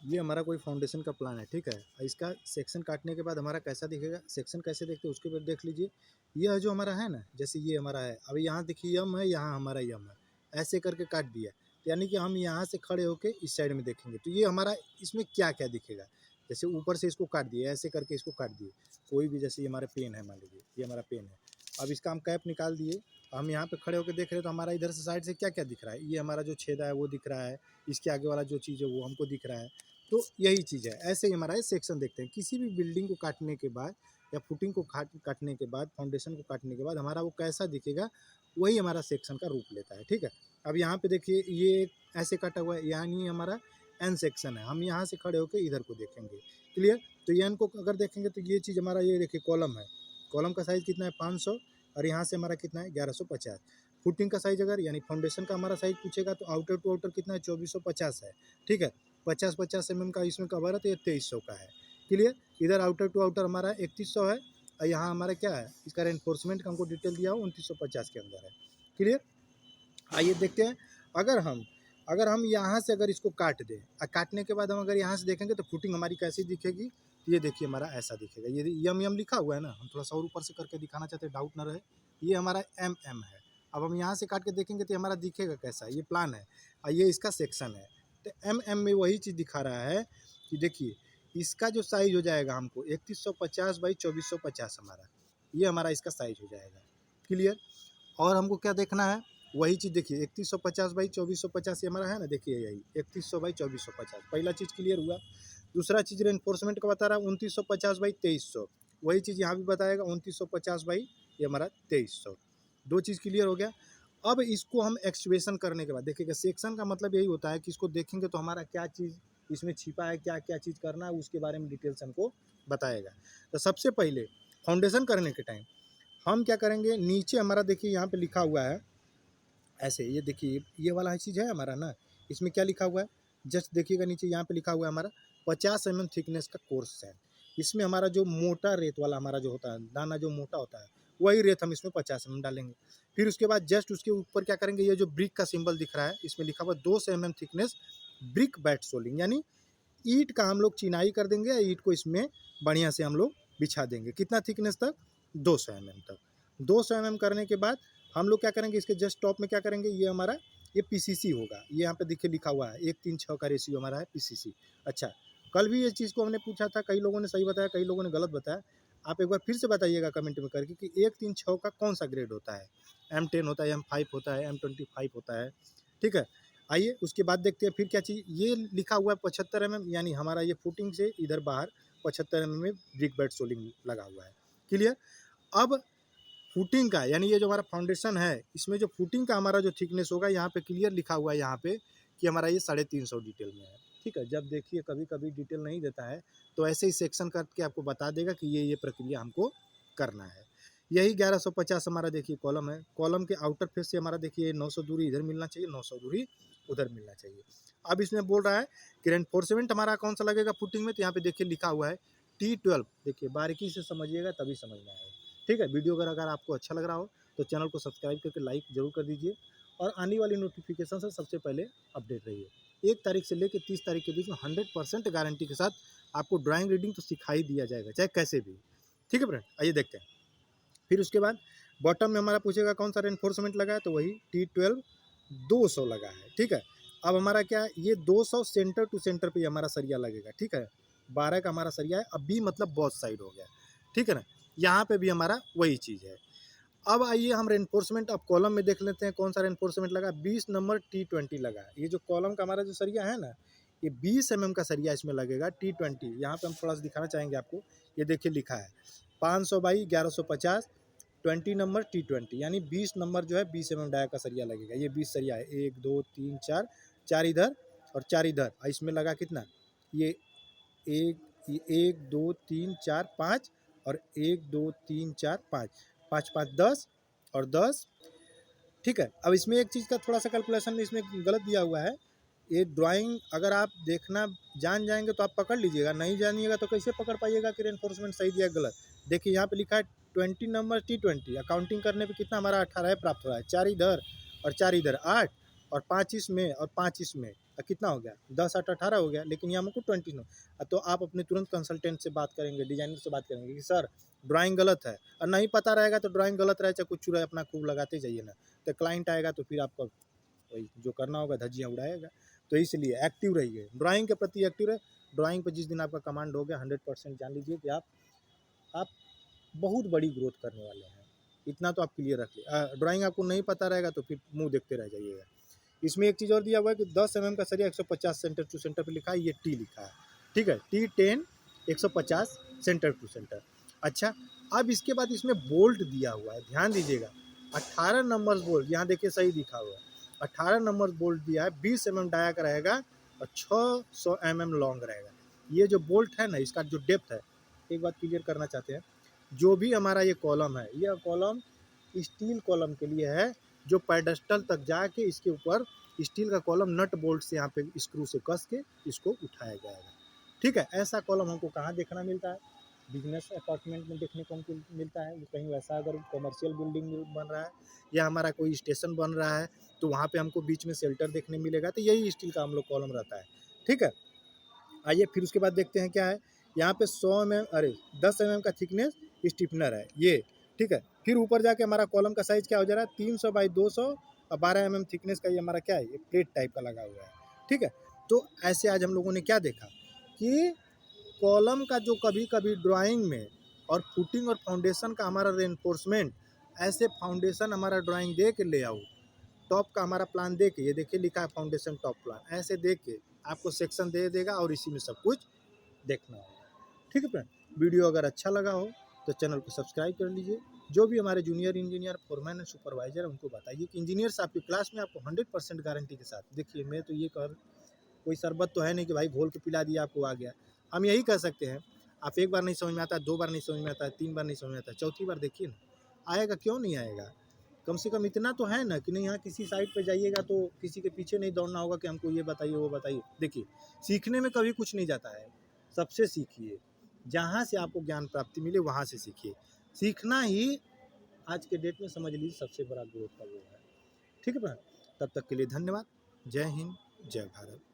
ये हमारा कोई फाउंडेशन का प्लान है, ठीक है। इसका सेक्शन काटने के बाद हमारा कैसा दिखेगा, सेक्शन कैसे देखते हैं उसके बाद देख लीजिए। ये जो हमारा है ना, जैसे ये हमारा है, अभी यहाँ देखिए यम है, यहाँ हमारा यम है, ऐसे करके काट दिया। यानी कि हम यहाँ से खड़े होके इस साइड में देखेंगे तो ये हमारा इसमें क्या क्या दिखेगा। जैसे ऊपर से इसको काट दिए, ऐसे करके इसको काट दिए, कोई भी, जैसे ये हमारा पेन है, मान लीजिए ये हमारा पेन है। अब इसका हम कैप निकाल दिए, हम यहाँ पे खड़े होकर देख रहे हैं तो हमारा इधर से साइड से क्या क्या दिख रहा है, ये हमारा जो छेदा है वो दिख रहा है, इसके आगे वाला जो चीज़ है वो हमको दिख रहा है। तो यही चीज़ है, ऐसे ही हमारा ये सेक्शन देखते हैं। किसी भी बिल्डिंग को काटने के बाद या फुटिंग को काटने के बाद, फाउंडेशन को काटने के बाद हमारा वो कैसा दिखेगा, वही हमारा सेक्शन का रूप लेता है, ठीक है। अब यहाँ पे देखिए ये ऐसे कटा हुआ है, यानी हमारा एन सेक्शन है। हम यहाँ से खड़े होकर इधर को देखेंगे, क्लियर। तो ये एन को अगर देखेंगे तो ये चीज़ हमारा, ये देखिए कॉलम है, कॉलम का साइज़ कितना है 500, और यहाँ से हमारा कितना है 1150। फुटिंग का साइज़ अगर, यानी फाउंडेशन का हमारा साइज़ पूछेगा तो आउटर टू आउटर कितना है 2450 है, ठीक है। 50-50 mm का इसमें कवर है तो ये 2300 का है, क्लियर। इधर आउटर टू आउटर हमारा 3100 है, और यहाँ हमारा क्या है, इसका रेनफोर्समेंट का हमको डिटेल दिया हो 2950 के अंदर है, क्लियर। आइए देखते हैं, अगर हम यहाँ से अगर इसको काट दें, और काटने के बाद हम अगर यहाँ से देखेंगे तो फुटिंग हमारी कैसी दिखेगी। ये देखिए हमारा ऐसा दिखेगा, ये यम यम लिखा हुआ है ना, हम थोड़ा सा और ऊपर से करके दिखाना चाहते हैं, डाउट ना रहे। ये हमारा एम एम है। अब हम यहाँ से काट के देखेंगे तो हमारा दिखेगा कैसा, ये प्लान है और ये इसका सेक्शन है। तो एम एम में वही चीज़ दिखा रहा है कि देखिए इसका जो साइज हो जाएगा हमको 3150 बाई 2450 हमारा, ये हमारा इसका साइज हो जाएगा, क्लियर। और हमको क्या देखना है, वही चीज़ देखिए 3150 बाई 2450 ये हमारा है ना, देखिए यही 3100 बाई 2450, पहला चीज़ क्लियर हुआ। दूसरा चीज़ रेनफोर्समेंट का बता रहा है 2950 बाई 2300, वही चीज़ यहाँ भी बताएगा 2950 बाई ये हमारा 2300। दो चीज़ क्लियर हो गया। अब इसको हम एक्सकवेशन करने के बाद देखिएगा, सेक्शन का मतलब यही होता है कि इसको देखेंगे तो हमारा क्या चीज़ इसमें छिपा है, क्या क्या चीज़ करना है, उसके बारे में डिटेल्स हमको बताएगा। तो सबसे पहले फाउंडेशन करने के टाइम हम क्या करेंगे, नीचे हमारा देखिए यहाँ पे लिखा हुआ है ऐसे, ये देखिए ये वाला चीज़ है हमारा ना, इसमें क्या लिखा हुआ है, जस्ट देखिएगा नीचे यहाँ पे लिखा हुआ है हमारा 50 mm थिकनेस का कोर्स है। इसमें हमारा जो मोटा रेत वाला हमारा जो होता है, दाना जो मोटा होता है, वही रेत हम इसमें 50 mm डालेंगे। फिर उसके बाद जस्ट उसके ऊपर क्या करेंगे, ये जो ब्रिक का सिंबल दिख रहा है, इसमें लिखा हुआ 200 mm thickness brick bat soling, यानी ईंट का हम लोग चिनाई कर देंगे, ईंट को इसमें बढ़िया से हम लोग बिछा देंगे। कितना थिकनेस तक, 200 mm तक। 200 mm करने के बाद हम लोग क्या करेंगे, इसके जस्ट टॉप में क्या करेंगे, ये हमारा ये पीसीसी होगा, ये यहाँ पे देखिए लिखा हुआ है 1:3:6 का रेशियो हमारा है पीसीसी। अच्छा, कल भी ये चीज़ को हमने पूछा था, कई लोगों ने सही बताया, कई लोगों ने गलत बताया। आप एक बार फिर से बताइएगा कमेंट में करके कि 1:3:6 का कौन सा ग्रेड होता है। M10 होता है, M5 होता है, M25 होता है, ठीक है। आइए उसके बाद देखते हैं फिर क्या चीज़, ये लिखा हुआ है 75 mm, यानी हमारा ये फुटिंग से इधर बाहर 75 mm में ब्रिक बेड सोलिंग लगा हुआ है, क्लियर। अब फुटिंग का, यानी ये जो हमारा फाउंडेशन है, इसमें जो फुटिंग का हमारा जो थिकनेस होगा, यहाँ पे क्लियर लिखा हुआ है यहाँ पे कि हमारा ये 350 डिटेल में है, ठीक है। जब देखिए कभी कभी डिटेल नहीं देता है तो ऐसे ही सेक्शन करके आपको बता देगा कि ये प्रक्रिया हमको करना है। यही 1150 हमारा देखिए कॉलम है, कॉलम के आउटर फेस से हमारा देखिए 900 दूरी इधर मिलना चाहिए, 900 दूरी उधर मिलना चाहिए। अब इसमें बोल रहा है कि रेनफोर्समेंट हमारा कौन सा लगेगा फुटिंग में, तो यहाँ पे देखिए लिखा हुआ है T12। देखिए बारीकी से समझिएगा तभी समझ में आएगा, ठीक है। वीडियो अगर आपको अच्छा लग रहा हो तो चैनल को सब्सक्राइब करके लाइक जरूर कर दीजिए, और आने वाली नोटिफिकेशन से सबसे पहले अपडेट रहिए। 1 तारीख से लेकर 30 तारीख के बीच में 100% गारंटी के साथ आपको ड्राइंग रीडिंग तो सिखाई दिया जाएगा, चाहे कैसे भी, ठीक है फ्रेंड। आइए देखते हैं। फिर उसके बाद बॉटम में हमारा पूछेगा कौन सा रेनफोर्समेंट लगा है, तो वही T12 200 लगा है, ठीक है। अब हमारा क्या है, ये 200 सेंटर टू सेंटर पे हमारा सरिया लगेगा, ठीक है। 12 का हमारा सरिया है, अब बी मतलब बोथ साइड हो गया, ठीक है ना। यहाँ पे भी हमारा वही चीज़ है। अब आइए हम रेनफोर्समेंट अब कॉलम में देख लेते हैं कौन सा रेनफोर्समेंट लगा। 20 नंबर T20 लगा। ये जो कॉलम का हमारा जो सरिया है ना, ये 20 mm का सरिया इसमें लगेगा T20। यहाँ पे हम थोड़ा सा दिखाना चाहेंगे आपको, ये देखिए लिखा है 500 बाई 1150 20 नंबर T20, यानी 20 नंबर जो है 20 mm डाया का सरिया लगेगा। ये 20 सरिया है, 1 2 3 4, 4 इधर और 4 इधर, और इसमें लगा कितना, ये 1 2 3 4 5, और 1 2 3 4 5, 5 5 10 और 10, ठीक है। अब इसमें एक चीज़ का थोड़ा सा कैलकुलेशन इसमें गलत दिया हुआ है। ये ड्राइंग अगर आप देखना जान जाएंगे तो आप पकड़ लीजिएगा, नहीं जानिएगा तो कैसे पकड़ पाइएगा कि रेनफोर्समेंट सही दिया गलत। देखिए यहाँ पे लिखा है 20 नंबर T20, अकाउंटिंग करने पे कितना हमारा 18 प्राप्त हो रहा है, 4 इधर और 4 इधर 8, और 5 इसमें और 5 इसमें, कितना हो गया 10 8 18 हो गया, लेकिन यहाँ हमको 20 नो। तो आप अपने तुरंत कंसल्टेंट से बात करेंगे, डिजाइनर से बात करेंगे कि सर ड्राइंग गलत है, और नहीं पता रहेगा तो ड्राइंग गलत रहे चाहे कुछ रहे, अपना खूब लगाते जाइए ना। तो क्लाइंट आएगा तो फिर आपको वही जो करना होगा धज्जियाँ उड़ाएगा। तो इसलिए एक्टिव रहिए, ड्राइंग के प्रति एक्टिव रहे। ड्राइंग पर जिस दिन आपका कमांड हो गया 100% जान लीजिए कि आप बहुत बड़ी ग्रोथ करने वाले हैं। इतना तो आप क्लियर रखिए। ड्राइंग आपको नहीं पता रहेगा तो फिर मुंह देखते रह जाइएगा। इसमें एक चीज़ और दिया हुआ है कि 10 mm का सरिया 150 सेंटर टू सेंटर पे लिखा है, ये टी लिखा है, ठीक है, T10 150 सेंटर टू सेंटर। अच्छा, अब इसके बाद इसमें बोल्ट दिया हुआ है, ध्यान दीजिएगा, 18 नंबर बोल्ट, यहाँ देखिए सही लिखा हुआ है, 18 नंबर बोल्ट दिया है, 20 mm डाया का रहेगा और 600 mm लॉन्ग रहेगा। ये जो बोल्ट है ना, इसका जो डेप्थ है, एक बात क्लियर करना चाहते हैं, जो भी हमारा ये कॉलम है, यह कॉलम स्टील कॉलम के लिए है, जो पेडेस्टल तक जाके इसके ऊपर स्टील का कॉलम नट बोल्ट से यहाँ पे स्क्रू से कस के इसको उठाया जाएगा, ठीक है। ऐसा कॉलम हमको कहाँ देखना मिलता है? बिजनेस अपार्टमेंट में देखने को हमको मिलता है। कहीं वैसा अगर कमर्शियल बिल्डिंग बन रहा है या हमारा कोई स्टेशन बन रहा है तो वहाँ पे हमको बीच में शेल्टर देखने मिलेगा, तो यही स्टील का हम लोग कॉलम रहता है, ठीक है। आइए फिर उसके बाद देखते हैं क्या है। यहाँ पे 10 mm का थिकनेस स्टिफनर है ये, ठीक है। फिर ऊपर जाके हमारा कॉलम का साइज क्या हो जा रहा है, 300 बाई 200 और 12 mm थिकनेस का ये हमारा क्या है, ये प्लेट टाइप का लगा हुआ है, ठीक है। तो ऐसे आज हम लोगों ने क्या देखा कि कॉलम का जो कभी कभी ड्राइंग में और फुटिंग और फाउंडेशन का हमारा रेनफोर्समेंट, ऐसे फाउंडेशन हमारा ड्राइंग दे के ले आओ, टॉप का हमारा प्लान दे के, ये देखिए लिखा है फाउंडेशन टॉप प्लान, ऐसे दे के आपको सेक्शन दे देगा और इसी में सब कुछ देखना होगा, ठीक है फ्रेंड। वीडियो अगर अच्छा लगा हो तो चैनल को सब्सक्राइब कर लीजिए। जो भी हमारे junior engineer, foreman and supervisor, उनको बताइए कि इंजीनियर्स आपकी क्लास में आपको 100% गारंटी के साथ, देखिए मैं तो ये कर, कोई शरबत तो है नहीं कि भाई घोल के पिला दिया आपको आ गया। हम यही कह सकते हैं, आप एक बार नहीं समझ में आता, 2 बार नहीं समझ में आता, 3 बार नहीं समझ में आता, चौथी बार देखिए ना, आएगा, क्यों नहीं आएगा। कम से कम इतना तो है ना कि नहीं, यहाँ किसी साइट पे जाइएगा तो किसी के पीछे नहीं दौड़ना होगा कि हमको ये बताइए वो बताइए। देखिए, सीखने में कभी कुछ नहीं जाता है, सबसे सीखिए, जहाँ से आपको ज्ञान प्राप्ति मिले वहाँ से सीखिए। सीखना ही आज के डेट में समझ लीजिए सबसे बड़ा ग्रोथ का वो है, ठीक है। तब तक के लिए धन्यवाद। जय हिंद, जय भारत।